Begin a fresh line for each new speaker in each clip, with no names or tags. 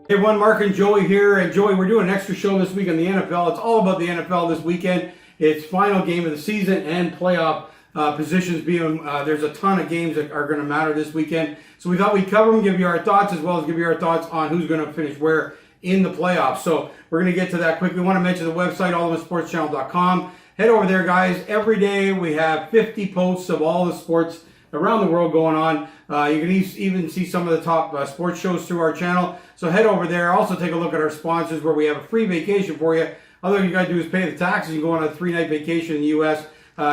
Hey everyone, Mark and Joey here. And Joey, we're doing an extra show this week on the NFL. It's all about the NFL this weekend. It's final game of the season and playoff positions being, there's a ton of games that are going to matter this weekend. So we thought we'd cover them, give you our thoughts, as well as give you our thoughts on who's going to finish where in the playoffs. So we're going to get to that quickly. We want to mention the website, allofitsportschannel.com. Head over there, guys. Every day we have 50 posts of all the sports around the world going on. You can even see some of the top sports shows through our channel. So head over there. Also take a look at our sponsors where we have a free vacation for you. All you got to do is pay the taxes and go on a 3-night vacation in the U.S.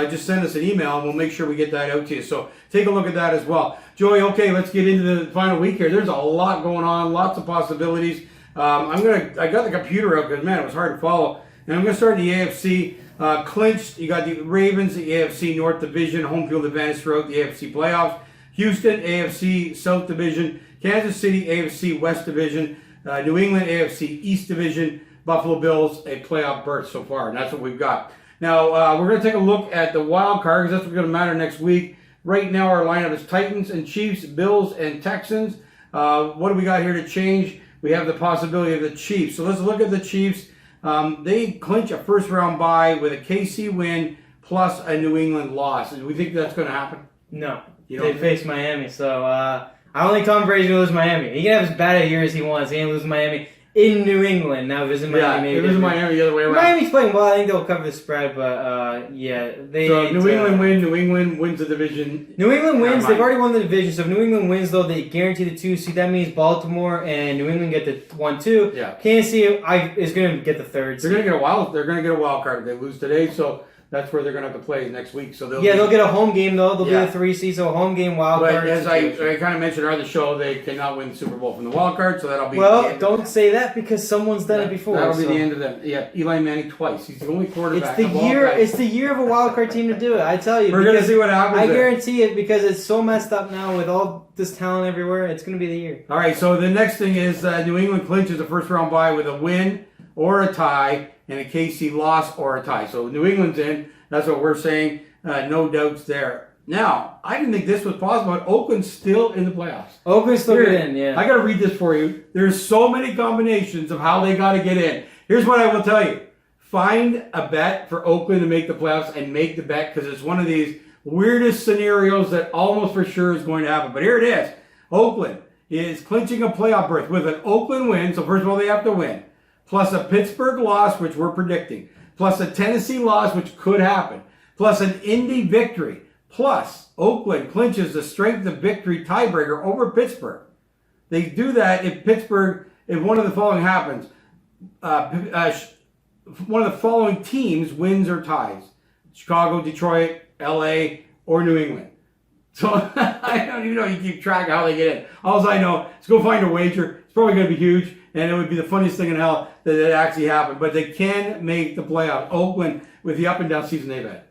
Just send us an email and we'll make sure we get that out to you. So take a look at that as well. Joey, okay, let's get into the final week here. There's a lot going on, lots of possibilities. I got the computer out because, man, it was hard to follow. And I'm going to start in the AFC. Clinched, you got the Ravens, the AFC North Division, home field advantage throughout the AFC playoffs. Houston, AFC South Division. Kansas City, AFC West Division. New England, AFC East Division. Buffalo Bills, a playoff berth so far. And that's what we've got. Now, we're going to take a look at the wild card because that's what's going to matter next week. Right now, our lineup is Titans and Chiefs, Bills and Texans. What do we got here to change? We have the possibility of the Chiefs. So let's look at the Chiefs. They clinch a first-round bye with a KC win plus a New England loss. Do we think that's going to happen?
No. They face Miami, so I don't think Tom Brady's going to lose Miami. He can have as bad a year as he wants. He can lose Miami in New England. Now visit Miami.
Yeah, visit Miami the other way around.
Miami's playing well. I think they'll cover the spread, but
So New England win. New England wins the division.
New England wins. They've already won the division. So if New England wins, though, they guarantee the 2 seed. That means Baltimore and New England get the 1-2.
Yeah.
Kansas City is going to get the 3rd.
They're going to get a wild. They're going to get a wild card if they lose today. So that's where they're going to have to play next week. So they'll
get a home game though. They'll be the 3 seed, so a home game wild card.
But as I kind of mentioned earlier in the show, they cannot win the Super Bowl from the wild card. So that'll be
don't say that because someone's done it before.
That'll be the end of them. Yeah, Eli Manning twice. He's the only quarterback.
It's the year of a wild card team to do it. I tell you.
We're going to see what happens.
I guarantee it because it's so messed up now with all this talent everywhere. It's going to be the year.
All right. So the next thing is New England clinches a first round bye with a win or a tie and a KC loss or a tie. So New England's in. That's what we're saying. No doubts there. Now, I didn't think this was possible, but Oakland's still in the playoffs.
Oakland's still in, yeah.
I got to read this for you. There's so many combinations of how they got to get in. Here's what I will tell you. Find a bet for Oakland to make the playoffs and make the bet because it's one of these weirdest scenarios that almost for sure is going to happen. But here it is. Oakland is clinching a playoff berth with an Oakland win. So first of all, they have to win. Plus a Pittsburgh loss, which we're predicting. Plus a Tennessee loss, which could happen. Plus an Indy victory. Plus, Oakland clinches the strength of victory tiebreaker over Pittsburgh. They do that if one of the following happens. One of the following teams wins or ties. Chicago, Detroit, LA, or New England. So I don't even know you keep track of how they get in. All I know is go find a wager. It's probably going to be huge. And it would be the funniest thing in hell that it actually happened. But they can make the playoffs. Oakland, with the up-and-down season they've had.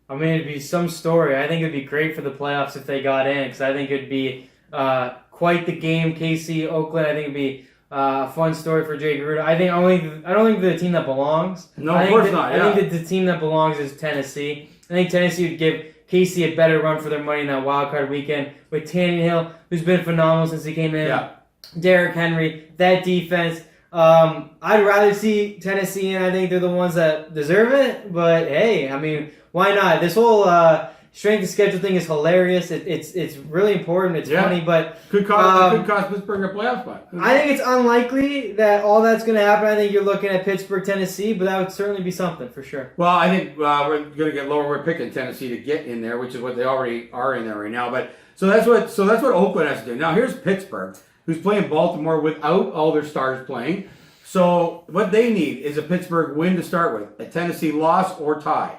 I mean, it'd be some story. I think it'd be great for the playoffs if they got in. Because I think it'd be quite the game. KC, Oakland, I think it'd be a fun story for Jay Gruden. I don't think they're the team that belongs.
No, of course not.
I think that the team that belongs is Tennessee. I think Tennessee would give KC a better run for their money in that wild card weekend with Tannehill, who's been phenomenal since he came in.
Yeah. Derrick
Henry, that defense. I'd rather see Tennessee, and I think they're the ones that deserve it. But hey, I mean, why not? This whole strength of schedule thing is hilarious. It's really important. It's funny, but
could cost Pittsburgh a playoff spot.
I think it's unlikely that all that's going to happen. I think you're looking at Pittsburgh, Tennessee, but that would certainly be something for sure.
Well, I think we're going to get lower. We're picking Tennessee to get in there, which is what they already are in there right now. But so that's what Oakland has to do. Now here's Pittsburgh, who's playing Baltimore without all their stars playing. So what they need is a Pittsburgh win to start with, a Tennessee loss or tie,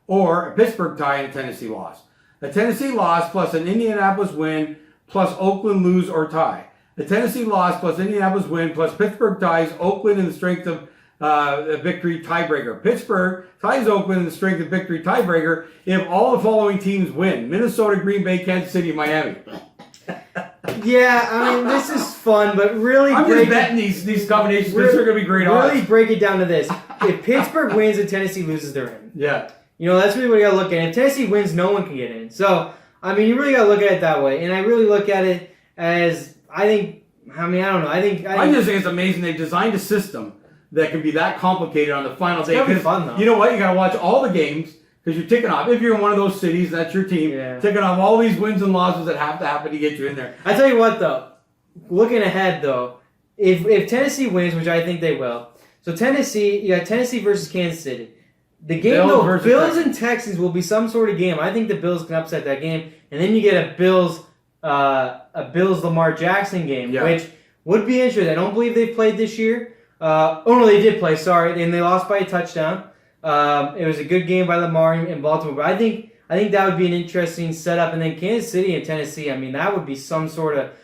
or a Pittsburgh tie and a Tennessee loss. A Tennessee loss plus an Indianapolis win plus Oakland lose or tie. A Tennessee loss plus Indianapolis win plus Pittsburgh ties Oakland in the strength of victory tiebreaker. Pittsburgh ties Oakland in the strength of victory tiebreaker if all the following teams win. Minnesota, Green Bay, Kansas City, Miami.
Yeah, I mean, this is fun, but really...
I'm just betting these combinations. These are going to be great odds.
Really break it down to this. If Pittsburgh wins and Tennessee loses, they're in.
Yeah.
You know, that's really what you got to look at. If Tennessee wins, no one can get in. So, I mean, you really got to look at it that way. And I really look at it as, I think I mean, I don't know.
I just think it's amazing they designed a system that can be that complicated on the final day.
It's gonna be fun though.
You know what? You got to watch all the games because you're ticking off. If you're in one of those cities, that's your team. Ticking off all these wins and losses that have to happen to get you in there.
I tell you what, though. Looking ahead, though, if Tennessee wins, which I think they will, so Tennessee, you got Tennessee versus Kansas City. The game, Bills and Texans will be some sort of game. I think the Bills can upset that game, and then you get a Bills Lamar Jackson game, which would be interesting. I don't believe they've played this year. No, they did play. Sorry, and they lost by a touchdown. It was a good game by Lamar in Baltimore, but I think that would be an interesting setup. And then Kansas City and Tennessee. I mean, that would be some sort of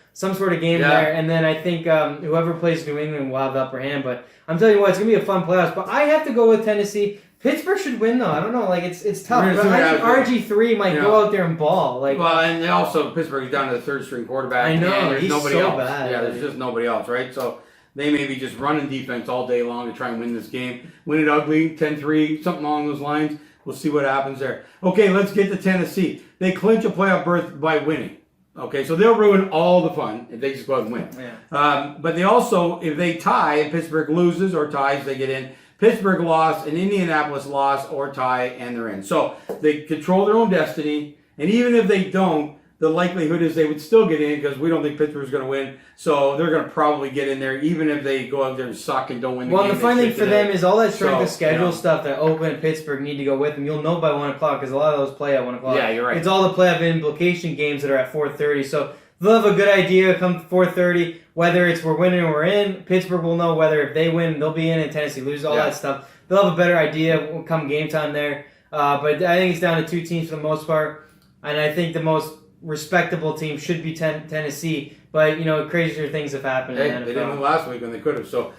game there. And then I think whoever plays New England will have the upper hand. But I'm telling you what, it's gonna be a fun playoffs. But I have to go with Tennessee. Pittsburgh should win though. I don't know, like it's tough. But I think RG3 might go out there and ball.
Well, and also Pittsburgh is down to the third string quarterback.
I know,
and there's
he's
nobody
so
else.
bad.
Yeah, there's just nobody else, right? So they may be just running defense all day long to try and win this game. Win it ugly, 10-3, something along those lines. We'll see what happens there. Okay, let's get to Tennessee. They clinch a playoff berth by winning. Okay, so they'll ruin all the fun if they just go out and win.
Yeah.
But they also, if they tie, and Pittsburgh loses or ties, they get in. Pittsburgh lost, and Indianapolis lost or tie, and they're in. So they control their own destiny, and even if they don't, the likelihood is they would still get in because we don't think Pittsburgh's going to win. So they're going to probably get in there, even if they go out there and suck and don't win the game.
Well, the fun thing for them is all that strength of schedule stuff that Oakland and Pittsburgh need to go with them. You'll know by 1 o'clock because a lot of those play at 1 o'clock.
Yeah, you're right.
It's all the playoff implication games that are at 4:30. So they'll have a good idea come 4:30 whether it's we're winning or we're in. Pittsburgh will know whether if they win, they'll be in, and Tennessee loses, all that stuff. They'll have a better idea come game time there. But I think it's down to two teams for the most part, and I think the most respectable team should be Tennessee, but crazier things have happened in the NFL.
They didn't win last week when they could have. So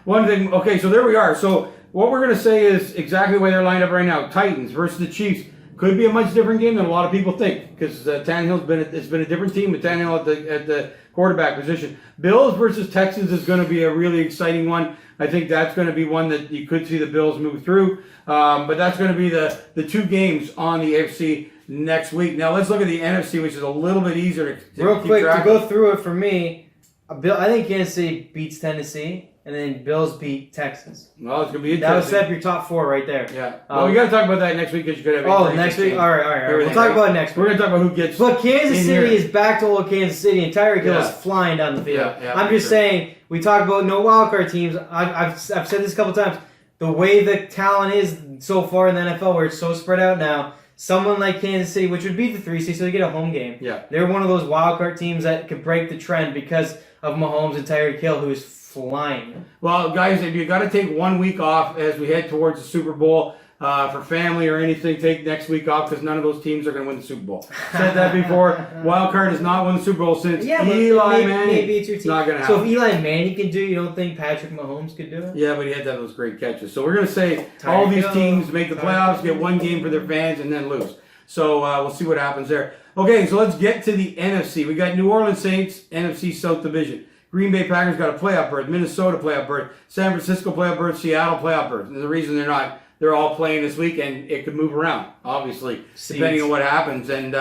one thing, okay, so there we are. So what we're going to say is exactly the way they're lined up right now. Titans versus the Chiefs could be a much different game than a lot of people think because it's been a different team with Tannehill at the quarterback position. Bills versus Texans is going to be a really exciting one. I think that's going to be one that you could see the Bills move through, but that's going to be the two games on the AFC next week. Now let's look at the NFC, which is a little bit easier to
real
keep
quick
track
to go
of.
through it for me. I think Kansas City beats Tennessee, and then Bills beat Texans.
Well, it's going to be interesting.
That would set up your top four right there.
Yeah. Well, we got to talk about that next week because you could have.
Next week. All right. We'll talk about it next week.
We're going to talk about who gets.
But Kansas City is back to old Kansas City, and Tyreek Hill is flying down the field. I'm just saying. We talk about no wildcard teams. I've said this a couple times. The way the talent is so far in the NFL, where it's so spread out now, someone like Kansas City, which would be the 3 seed, so they get a home game.
Yeah.
They're one of those wildcard teams that could break the trend because of Mahomes and Tyreek Hill, who is flying.
Well, guys, if you got to take 1 week off as we head towards the Super Bowl for family or anything, take next week off because none of those teams are going to win the Super Bowl. Said that before. Wild card has not won the Super Bowl since Eli Manning.
Maybe it's your team.
Not going to happen.
So if Eli Manning can do it, you don't think Patrick Mahomes could do it?
Yeah, but he had to have those great catches. So we're going to say all these teams make the playoffs, get one game for their fans, and then lose. So we'll see what happens there. Okay, so let's get to the NFC. We got New Orleans Saints, NFC South Division. Green Bay Packers got a playoff berth. Minnesota playoff berth. San Francisco playoff berth. Seattle playoff berth. And the reason they're all playing this weekend, it could move around, obviously, depending on what happens. And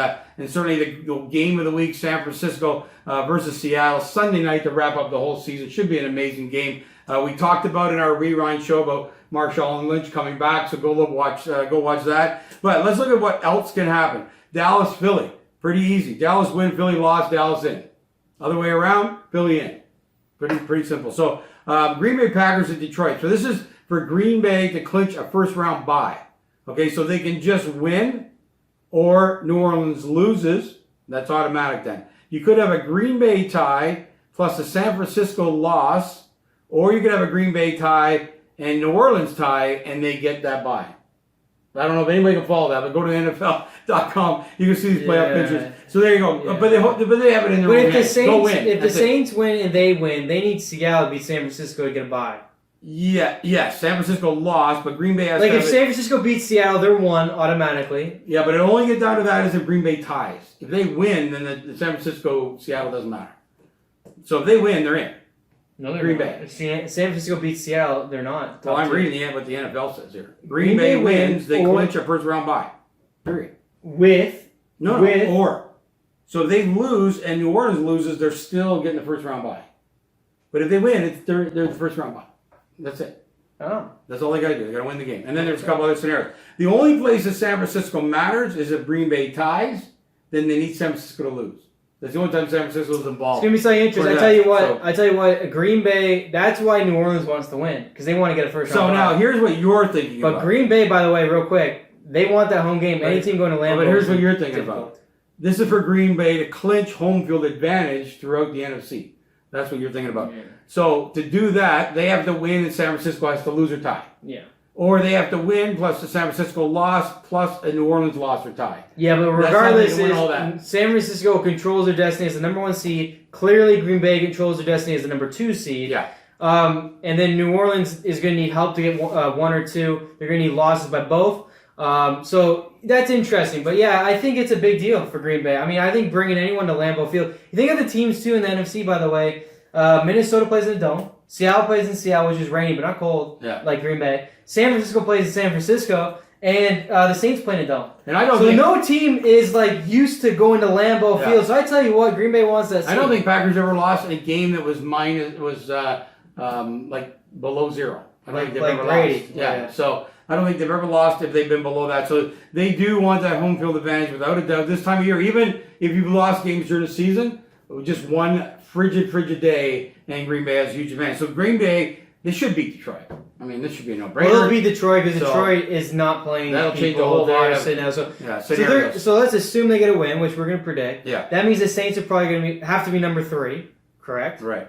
certainly the game of the week, San Francisco versus Seattle, Sunday night to wrap up the whole season. Should be an amazing game. We talked about in our rewind show about Marshall and Lynch coming back, so go watch that. But let's look at what else can happen. Dallas, Philly, pretty easy. Dallas win, Philly lost, Dallas in. Other way around, Philly in. Pretty simple. So Green Bay Packers at Detroit. So this is for Green Bay to clinch a first-round bye. Okay, so they can just win or New Orleans loses. That's automatic then. You could have a Green Bay tie plus a San Francisco loss, or you could have a Green Bay tie and New Orleans tie, and they get that bye. I don't know if anybody can follow that, but go to NFL.com. You can see these playoff pictures. So there you go. Yeah. But they have it in their own hands. Go win.
If the Saints win and they win, they need Seattle to beat San Francisco to get a bye.
Yes. San Francisco lost, but Green Bay has
if San Francisco beats Seattle, they're won automatically.
Yeah, but it'll only get down to that as if Green Bay ties. If they win, then the San Francisco-Seattle doesn't matter. So if they win, they're in.
No, they're Green Bay. If San Francisco beats Seattle, they're not.
Well, I'm reading what the NFL says here. Green Bay wins, they clinch a first-round bye. Period.
Or.
So if they lose and New Orleans loses, they're still getting the first round bye. But if they win, they're the first round bye. That's it.
Oh.
That's all they got to do. They got to win the game. And then there's a couple other scenarios. The only place that San Francisco matters is if Green Bay ties, then they need San Francisco to lose. That's the only time San Francisco is involved.
It's gonna be something interesting. I tell you what. Green Bay. That's why New Orleans wants to win because they want to get a first round.
So now here's what you're thinking about.
But Green Bay, by the way, real quick, they want that home game. Any team going to Lambeau.
But here's what you're thinking about. This is for Green Bay to clinch home field advantage throughout the NFC. That's what you're thinking about.
Yeah.
So to do that, they have to win, and San Francisco has to lose or tie.
Yeah.
Or they have to win plus the San Francisco loss plus a New Orleans loss or tie.
Yeah, but regardless, San Francisco controls their destiny as the number 1 seed. Clearly, Green Bay controls their destiny as the number 2 seed.
Yeah.
And then New Orleans is going to need help to get 1 or 2. They're going to need losses by both. So that's interesting. But yeah, I think it's a big deal for Green Bay. I mean, I think bringing anyone to Lambeau Field. You think of the teams too in the NFC, by the way. Minnesota plays in the Dome. Seattle plays in Seattle, which is rainy but not cold, like Green Bay. San Francisco plays in San Francisco, and the Saints play in the Dome. And I don't think no team is like used to going to Lambeau Field. So I tell you what, Green Bay wants that.
I don't think Packers ever lost a game that was like below 0. I don't think they've ever lost. Yeah. So I don't think they've ever lost if they've been below that. So they do want that home field advantage without a doubt. This time of year, even if you've lost games during the season, just one frigid day, and Green Bay has a huge advantage. So Green Bay, they should beat Detroit. I mean, this should be a no-brainer.
Well, they'll beat Detroit because Detroit is not playing.
That'll change the whole lot
of so let's assume they get a win, which we're going to predict.
Yeah.
That means the Saints are probably going to have to be number 3, correct?
Right.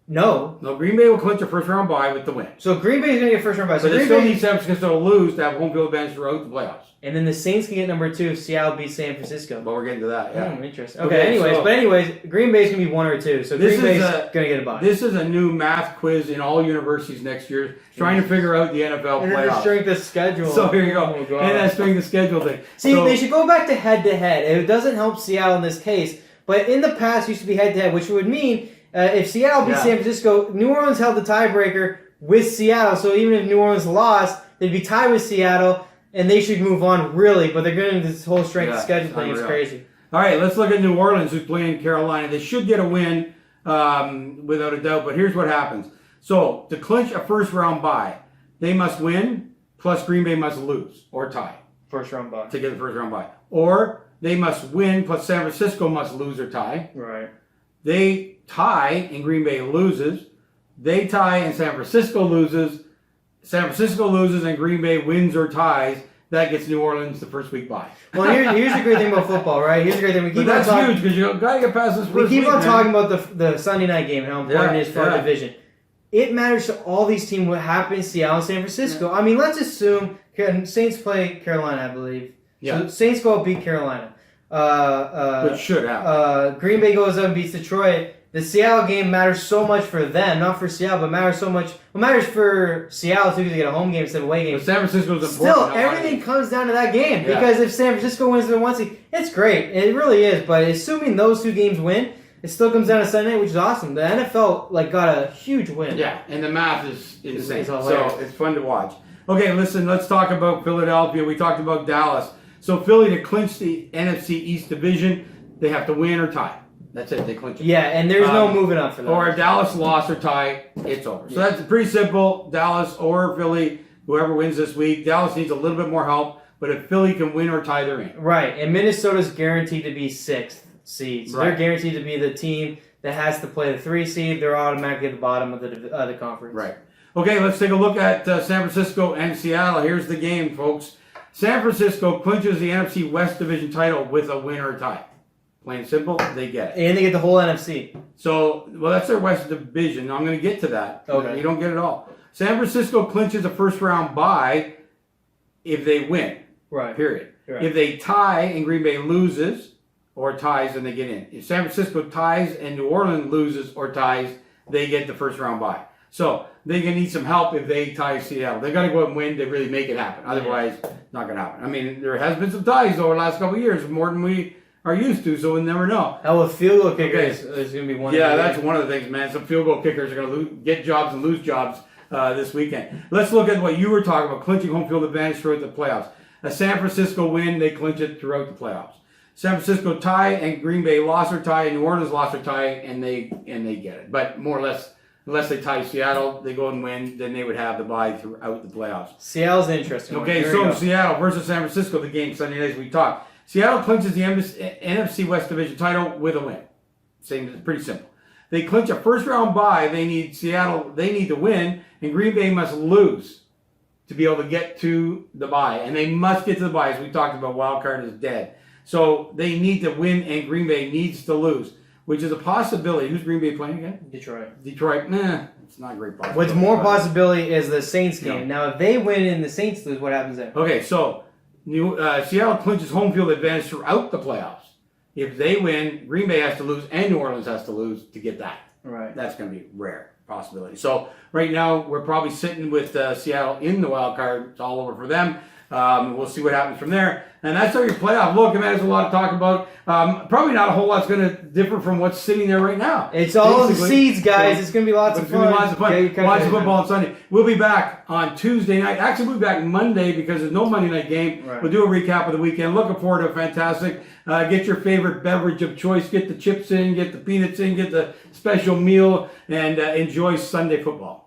No,
Green Bay will clinch a first-round bye with the win.
So Green Bay is going to get first-round bye. So
but they still need San Francisco to lose to have home field advantage throughout the playoffs.
And then the Saints can get number 2 if Seattle beats San Francisco.
But we're getting to that, yeah.
Interesting. Okay, anyways, Green Bay's going to be 1 or 2. So Green Bay's going to get a bye.
This is a new math quiz in all universities next year, trying to figure out the NFL
and
playoffs.
And strength of schedule.
So here you go. And that strength of schedule thing.
See, they should go back to head-to-head. It doesn't help Seattle in this case. But in the past, it used to be head-to-head, which would mean if Seattle beat San Francisco, New Orleans held the tiebreaker with Seattle. So even if New Orleans lost, they'd be tied with Seattle. And they should move on, really, but they're going to this whole strength of schedule thing. It's crazy.
All right, let's look at New Orleans, who's playing Carolina. They should get a win, without a doubt, but here's what happens. So, to clinch a first-round bye, they must win, plus Green Bay must lose, or tie.
First-round bye.
To get the first-round bye. Or, they must win, plus San Francisco must lose or tie.
Right.
They tie, and Green Bay loses. They tie, and San Francisco loses. San Francisco loses and Green Bay wins or ties. That gets New Orleans the first week bye.
Well, here's the great thing about football, right? Here's the great thing.
That's huge because you got to get past this first week.
We keep on talking about the Sunday night game and how important it is for our division. It matters to all these teams what happens in Seattle and San Francisco. I mean, let's assume Saints play Carolina, I believe.
Yeah.
So Saints go out beat Carolina.
Which should happen.
Green Bay goes out and beats Detroit. The Seattle game matters so much for them, not for Seattle, but matters so much. Well, matters for Seattle too because they get a home game instead of away game.
But San Francisco's important.
Still, everything comes down to that game because if San Francisco wins the 1 seed, it's great. It really is. But assuming those 2 games win, it still comes down to Sunday night, which is awesome. The NFL got a huge win.
Yeah, and the math is insane. So it's fun to watch. Okay, listen, let's talk about Philadelphia. We talked about Dallas. So Philly, to clinch the NFC East division, they have to win or tie. That's it. They clinch it.
Yeah, and there's no moving up for them.
Or if Dallas lost or tie, it's over. So that's pretty simple. Dallas or Philly, whoever wins this week. Dallas needs a little bit more help, but if Philly can win or tie, they're in.
Right, and Minnesota's guaranteed to be 6th seed. So they're guaranteed to be the team that has to play the 3 seed. They're automatically at the bottom of the conference.
Right. Okay, let's take a look at San Francisco and Seattle. Here's the game, folks. San Francisco clinches the NFC West Division title with a win or a tie. Plain and simple, they get it.
And they get the whole NFC.
So, that's their West Division. I'm going to get to that.
Okay.
You don't get it all. San Francisco clinches a first-round bye if they win.
Right.
Period.
Right.
If they tie and Green Bay loses or ties, then they get in. If San Francisco ties and New Orleans loses or ties, they get the first-round bye. So, they're going to need some help if they tie Seattle. They got to go out and win to really make it happen. Otherwise, not going to happen. I mean, there has been some ties over the last couple of years, more than we are used to, so we'll never know.
Hell, with field goal kickers, there's going to be one.
Yeah, that's one of the things, man. Some field goal kickers are going to get jobs and lose jobs this weekend. Let's look at what you were talking about, clinching home field advantage throughout the playoffs. A San Francisco win, they clinch it throughout the playoffs. San Francisco tie and Green Bay lost their tie and New Orleans lost their tie and they get it. But more or less, unless they tie Seattle, they go and win, then they would have the bye throughout the playoffs.
Seattle's interesting.
Okay, so Seattle versus San Francisco, the game Sunday night as we talked. Seattle clinches the NFC West Division title with a win. Same, pretty simple. They clinch a first round bye. They need to win, and Green Bay must lose to be able to get to the bye. And they must get to the bye, as we talked about. Wild card is dead. So they need to win, and Green Bay needs to lose, which is a possibility. Who's Green Bay playing again? Detroit, it's not a great possibility.
What's more possibility is the Saints game.
No.
Now, if they win and the Saints lose, what happens there?
Okay, so Seattle clinches home field advantage throughout the playoffs. If they win, Green Bay has to lose and New Orleans has to lose to get that.
Right.
That's going to be rare possibility. So right now we're probably sitting with Seattle in the wild card. It's all over for them. We'll see what happens from there. And that's our playoff look. Man, there's a lot to talk about. Probably not a whole lot's going to differ from what's sitting there right now.
It's all the seeds, guys. It's going to be lots of fun.
Lots of football on Sunday. We'll be back on Tuesday night. Actually, we'll be back Monday because there's no Monday night game.
Right.
We'll do a recap of the weekend. Looking forward to a fantastic. Get your favorite beverage of choice. Get the chips in. Get the peanuts in. Get the special meal. And enjoy Sunday football.